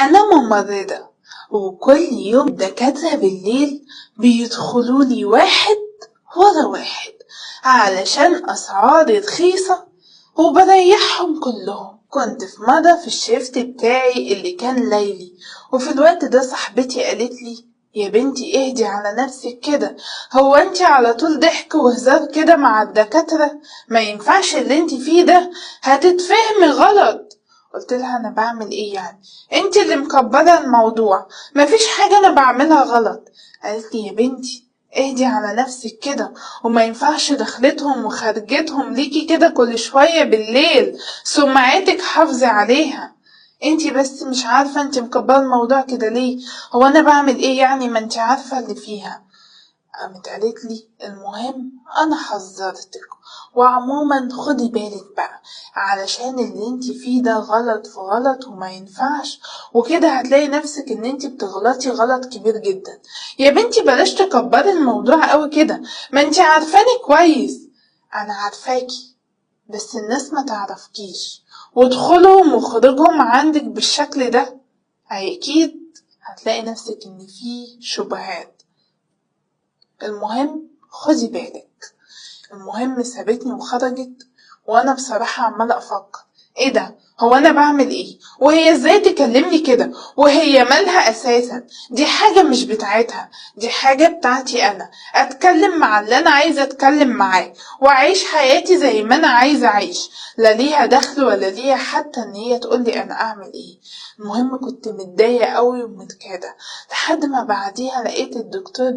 أنا ممرضة، وكل يوم دكاترة بالليل بيدخلولي واحد ورا واحد علشان أسعاري رخيصة وبريحهم كلهم. كنت في مرة في الشيفت بتاعي اللي كان ليلي، وفي الوقت ده صاحبتي قالتلي: يا بنتي اهدي على نفسك كده، هو انتي على طول ضحك وهزار كده مع الدكاترة؟ ما ينفعش اللي انتي فيه ده، هتتفهمي غلط. قلت لها: انا بعمل ايه يعني؟ انتي اللي مكبرة الموضوع، مفيش حاجة انا بعملها غلط. قالت لي: يا بنتي اهدي على نفسك كده، وما ينفعش دخلتهم وخرجتهم ليكي كده كل شوية بالليل، سمعتك حافظي عليها. انتي بس مش عارفة انتي مكبرة الموضوع كده ليه؟ هو انا بعمل ايه يعني؟ ما انتي عارفة اللي فيها. قامت قالت لي: المهم انا حذرتك، وعموما خدي بالك بقى، علشان اللي انتي فيه ده غلط في غلط وما ينفعش، وكده هتلاقي نفسك ان انتي بتغلطي غلط كبير جدا. يا بنتي بلاش تكبري الموضوع قوي كده، ما انتي عارفاني كويس. انا عارفاكي، بس الناس ما تعرفكيش، ودخولهم وخروجهم عندك بالشكل ده اكيد هتلاقي نفسك ان فيه شبهات. المهم خدي بالك. المهم سابتني وخرجت، وانا بصراحة عمالة افكر: ايه ده؟ هو انا بعمل ايه؟ وهي ازاي تكلمني كده؟ وهي مالها اساسا؟ دي حاجة مش بتاعتها، دي حاجة بتاعتي انا. اتكلم مع اللي انا عايزة اتكلم معاه، واعيش حياتي زي ما انا عايزة اعيش، لا ليها دخل ولا ليها حتى ان هي تقولي انا اعمل ايه. المهم كنت متضايقة قوي ومتكادة، لحد ما بعديها لقيت الدكتور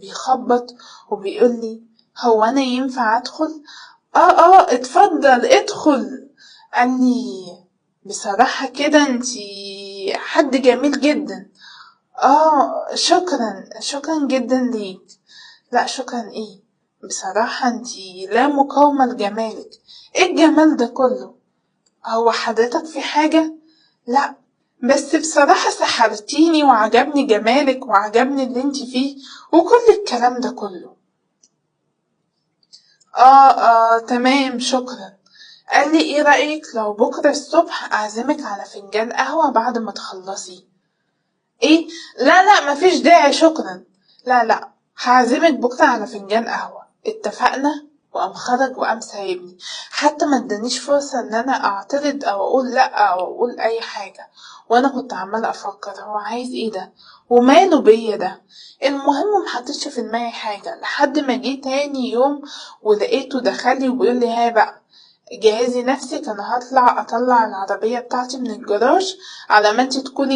بيخبط وبيقولي: هو انا ينفع ادخل؟ اه اتفضل ادخل. قال لي: بصراحة كده انتي حد جميل جدا. شكرا جدا ليك. لا شكرا ايه، بصراحة انتي لا مقاومة لجمالك. ايه الجمال ده كله؟ هو حضرتك في حاجة؟ لا، بس بصراحة سحرتيني وعجبني جمالك وعجبني اللي انتي فيه وكل الكلام ده كله. تمام شكرا. قال لي: ايه رأيك لو بكرة الصبح اعزمك على فنجان قهوة بعد ما تخلصي؟ ايه؟ لا مفيش داعي شكرا. لا هعزمك بكرة على فنجان قهوة، اتفقنا؟ وقام خرج وقام سايبني، حتى ما ادانيش فرصة ان انا اعترض او اقول لا او اقول اي حاجة. وانا كنت عمالة افكر هو عايز ايه ده وماله بيا ده. المهم محطتش في دماغي حاجة لحد ما جه تاني يوم ولقيته دخلي وبيقول لي: ها بقى، جهزي نفسك، انا هطلع اطلع العربية بتاعتي من الجراج على ما انتي تكوني